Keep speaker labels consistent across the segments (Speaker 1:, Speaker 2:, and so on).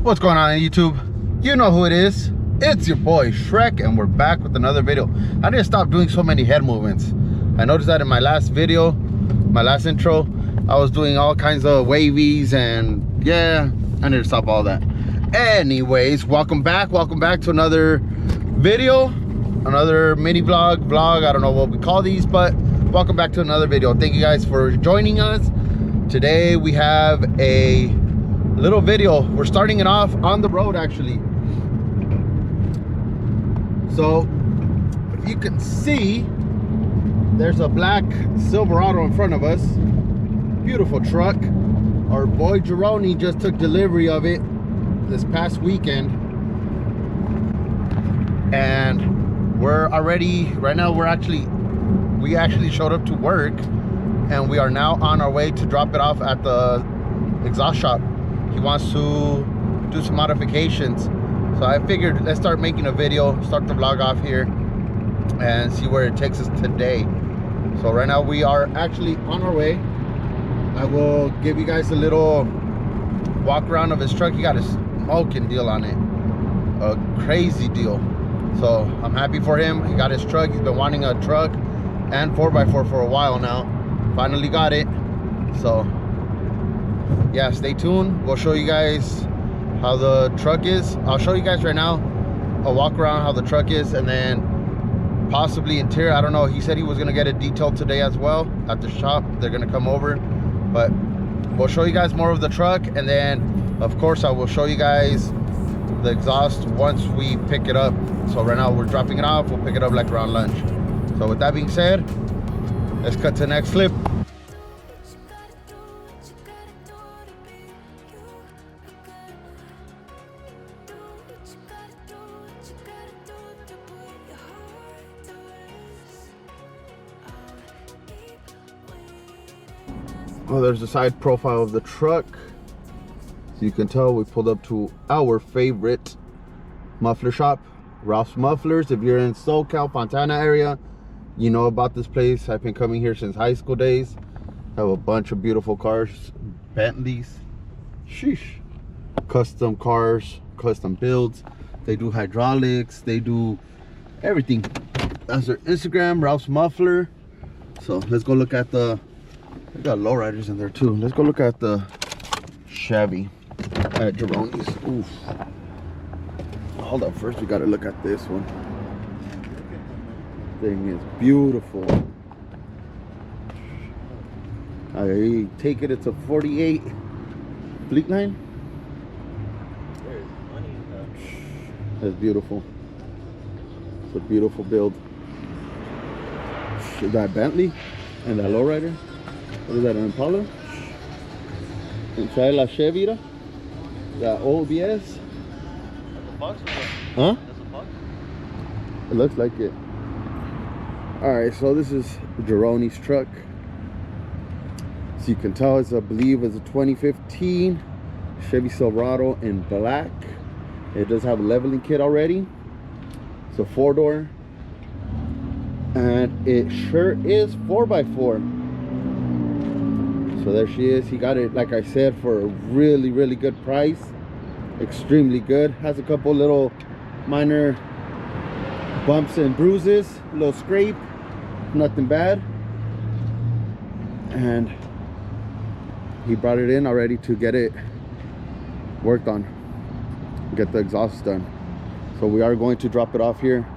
Speaker 1: What's going on YouTube? You know who it is. It's your boy Shrek, and we're back with another video. I need to stop doing so many head movements. I noticed that in my last video, my last intro, I was doing all kinds of wavies, and yeah, I need to stop all that. Anyways, welcome back to another video, another mini vlog. I don't know what we call these, but welcome back to another video. Thank you guys for joining us. Today we have a little video. We're starting it off on the road actually. So if you can see, there's a black Silverado in front of us. Beautiful truck. Our boy Jeroni just took delivery of it this past weekend, and we're already, right now we actually showed up to work, and we are now on our way to drop it off at the exhaust shop. He wants to do some modifications, so I figured let's start making a video, start the vlog off here and see where it takes us today. So right now we are actually on our way. I will give you guys a little walk around of his truck. He got a smoking deal on it, a crazy deal. So I'm happy for him. He got his truck. He's been wanting a truck and 4x4 for a while now. Finally got it. So yeah, stay tuned. We'll show you guys how the truck is. I'll show you guys right now a walk around how the truck is, and then possibly interior. I don't know. He said he was gonna get it detailed today as well at the shop. They're gonna come over, but we'll show you guys more of the truck, and then of course I will show you guys the exhaust once we pick it up. So right now we're dropping it off. We'll pick it up like around lunch. So with that being said, let's cut to the next clip. Oh, there's the side profile of the truck. So you can tell we pulled up to our favorite muffler shop, Ralph's Mufflers. If you're in SoCal, Fontana area, you know about this place. I've been coming here since high school days. Have a bunch of beautiful cars, Bentleys, sheesh, custom cars, custom builds. They do hydraulics, they do everything. That's their Instagram, Ralph's Muffler. So let's go look at the, they got lowriders in there too. Let's go look at the Chevy at Jeroni's. Oof. Hold up, first we gotta look at this one. Thing is beautiful. I take it, it's a 48 Freightliner.
Speaker 2: There's money in that.
Speaker 1: That's beautiful. It's a beautiful build. That Bentley and that lowrider. What is that, an Impala? Inside la Chevy, that OBS.
Speaker 2: That's a Fox or what?
Speaker 1: Huh?
Speaker 2: That's a Fox?
Speaker 1: It looks like it. Alright, so this is Jeroni's truck. So you can tell it's, I believe, it's a 2015 Chevy Silverado in black. It does have a leveling kit already. It's a 4-door. And it sure is 4x4. So there she is. He got it, like I said, for a really, really good price. Extremely good. Has a couple little minor bumps and bruises, a little scrape, nothing bad. And he brought it in already to get it worked on, get the exhaust done. So we are going to drop it off here,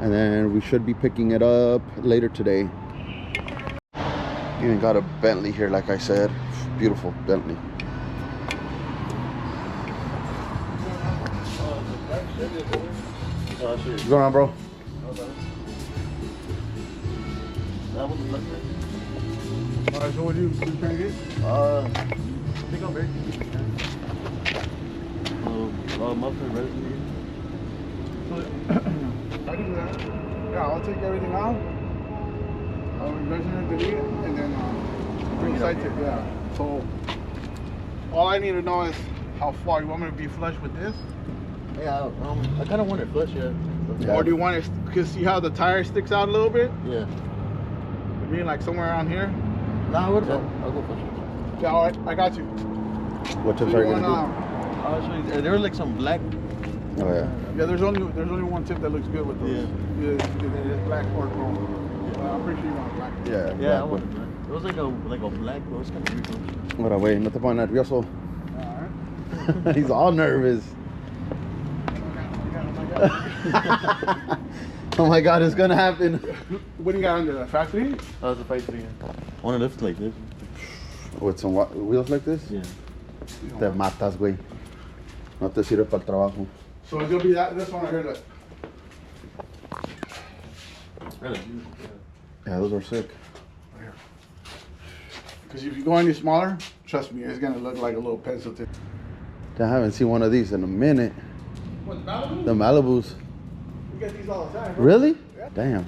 Speaker 1: and then we should be picking it up later today. Even got a Bentley here, like I said. Beautiful Bentley. What's going on, bro?
Speaker 3: Alright, so what are you trying to get?
Speaker 2: I think I'm ready. Muffler resume.
Speaker 3: I can do that. Yeah, I'll take everything out. I'll revision it, delete it, and then bring site tip. Yeah. So all I need to know is how far you want me to be flush with this.
Speaker 2: Yeah, I kind of want it flush, yeah.
Speaker 3: Or do you want it, because see how the tire sticks out a little bit?
Speaker 2: Yeah.
Speaker 3: You mean like somewhere around here?
Speaker 2: Nah, I'll go flush.
Speaker 3: Yeah, all right, I got you.
Speaker 1: What tips are you gonna
Speaker 2: I'll show you. There were like some black.
Speaker 1: Oh yeah.
Speaker 3: Yeah, there's only one tip that looks good with those. Yeah. It's black or chrome. I'm pretty sure you want black.
Speaker 1: Yeah.
Speaker 2: Yeah, I
Speaker 1: black
Speaker 2: wanted black. It was like a black, but it was kind of weird.
Speaker 1: one. Ahora, güey, no te pongas nervioso.
Speaker 3: Alright.
Speaker 1: He's all nervous. Oh my God, it's gonna happen.
Speaker 3: What do you got under the factory?
Speaker 2: That was a Freightliner. I want to lift like this.
Speaker 1: With some wheels like this?
Speaker 2: Yeah.
Speaker 1: Te matas, güey. No te sirve para el trabajo.
Speaker 3: So it's gonna be this one right here. Look.
Speaker 2: Really?
Speaker 1: Yeah, those are sick.
Speaker 3: Because if you go any smaller, trust me, it's gonna look like a little pencil tip.
Speaker 1: I haven't seen one of these in a minute.
Speaker 3: What, the Malibu?
Speaker 1: The Malibus.
Speaker 3: We get these all the time, bro.
Speaker 1: Really?
Speaker 3: Yeah.
Speaker 1: Damn.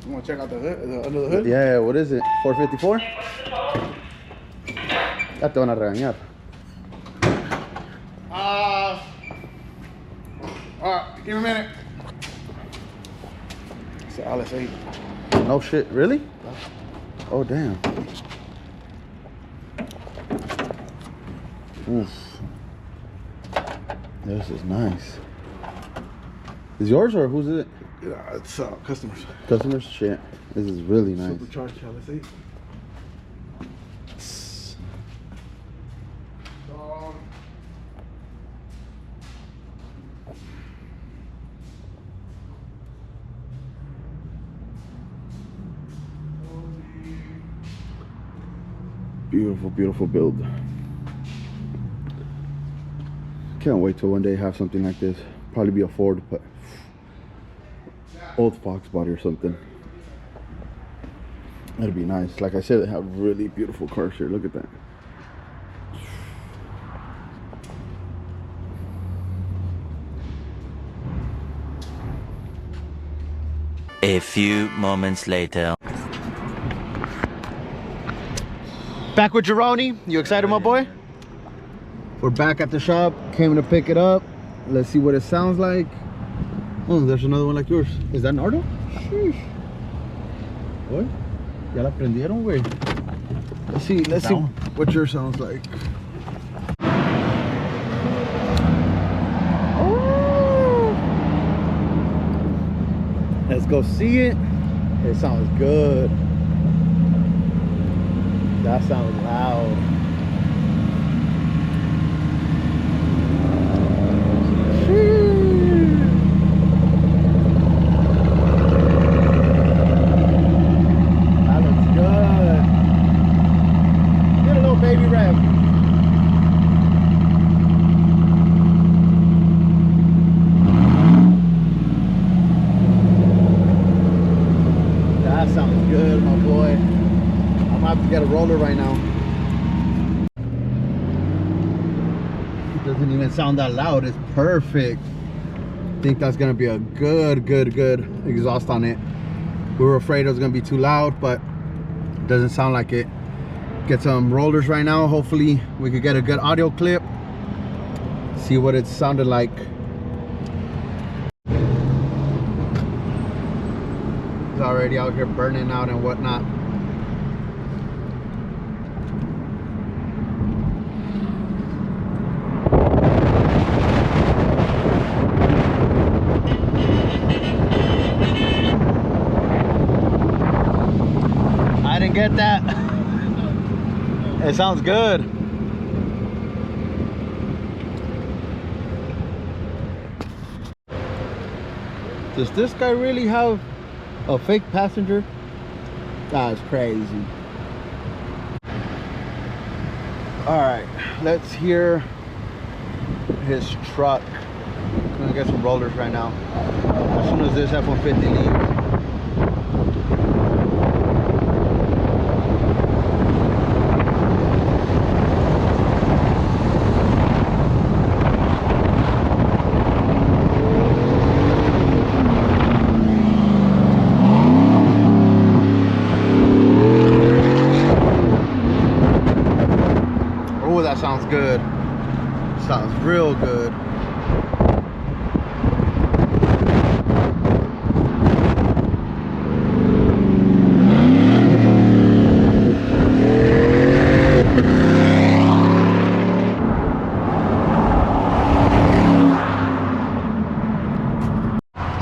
Speaker 3: You wanna check out the hood, under the hood?
Speaker 1: Yeah, what is it? 454? Ya te van a regañar.
Speaker 3: Alright, give me a minute. It's an LS8.
Speaker 1: No shit, really? Oh, damn. Oof. This is nice. Is yours or whose is it?
Speaker 3: Yeah, it's customers.
Speaker 1: Customers? Shit. This is really nice.
Speaker 3: Supercharged LS8.
Speaker 1: Beautiful, beautiful build. Can't wait till one day have something like this. Probably be a Ford, but old Fox body or something. That'd be nice. Like I said, they have really beautiful cars here. Look at that.
Speaker 4: A few moments later.
Speaker 1: Back with Jeroni. You excited, my boy? We're back at the shop. Came to pick it up. Let's see what it sounds like. Oh, there's another one like yours. Is that Nardo? Sheesh. What? Ya la prendieron, güey. Let's see what yours sounds like. Oh. Let's go see it. It sounds good. That sounds loud. That looks good. Get a little baby rev. That sounds good, my boy. I'm gonna have to get a roller right now. It doesn't even sound that loud. It's perfect. I think that's gonna be a good exhaust on it. We were afraid it was gonna be too loud, but it doesn't sound like it. Get some rollers right now. Hopefully we could get a good audio clip. See what it sounded like. It's already out here burning out and whatnot. I didn't get that. It sounds good. Does this guy really have a fake passenger? That's crazy. All right, let's hear his truck. I'm gonna get some rollers right now. As soon as this F-150 leaves. Oh, that sounds good. Sounds real good.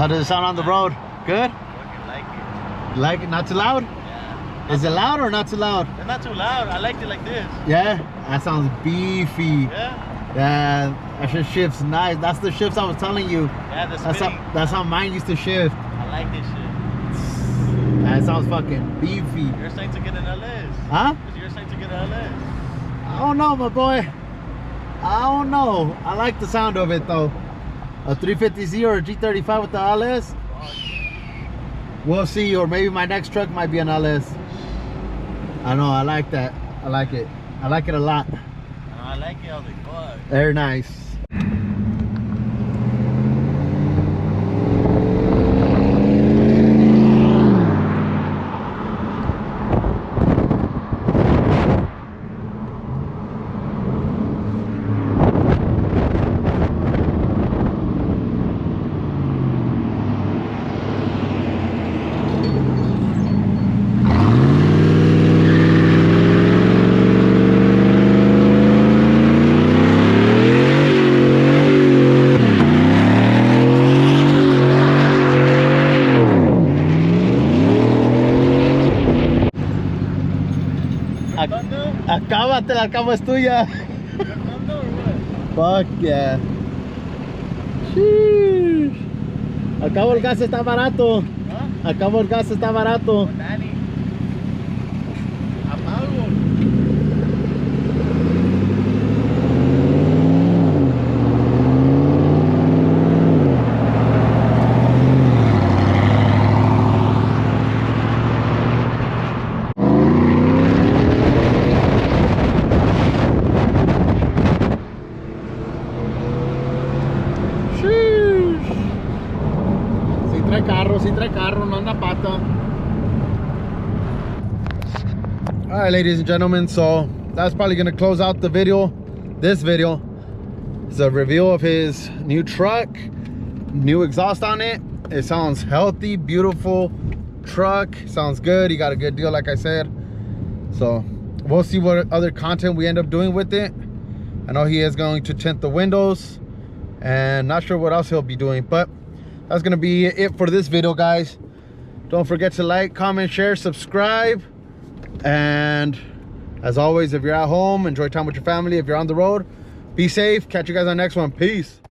Speaker 1: How does it sound on the road? Good?
Speaker 2: Fucking like it.
Speaker 1: You like it? Not too loud?
Speaker 2: Yeah.
Speaker 1: Is it loud or not too loud?
Speaker 2: It's not too loud. I liked it like this.
Speaker 1: Yeah? That sounds beefy.
Speaker 2: Yeah.
Speaker 1: Yeah, that shit shifts nice. That's the shifts I was telling you.
Speaker 2: Yeah, the
Speaker 1: That's
Speaker 2: spinning.
Speaker 1: that's how mine used to shift.
Speaker 2: I like this shit.
Speaker 1: That sounds fucking beefy.
Speaker 2: You're saying to get an LS.
Speaker 1: Huh?
Speaker 2: You're saying to get an LS.
Speaker 1: I don't know, my boy. I don't know. I like the sound of it though. A 350Z or a G35 with the LS. We'll see, or maybe my next truck might be an LS. I know, I like that. I like it. I like it a lot.
Speaker 2: I like it. I was like, fuck.
Speaker 1: Very nice. Acábatela, al cabo es tuya. Fuck yeah. Sheesh. Al cabo el gas está barato. Al cabo el gas está barato.
Speaker 2: Dani. Apago.
Speaker 1: Sí trae carro, no anda pata. All right, ladies and gentlemen, so that's probably gonna close out the video. This video is a review of his new truck, new exhaust on it. It sounds healthy, beautiful truck, sounds good. He got a good deal, like I said. So we'll see what other content we end up doing with it. I know he is going to tint the windows, and not sure what else he'll be doing, but that's gonna be it for this video, guys. Don't forget to like, comment, share, subscribe, and as always, if you're at home, enjoy time with your family. If you're on the road, be safe. Catch you guys on the next one. Peace.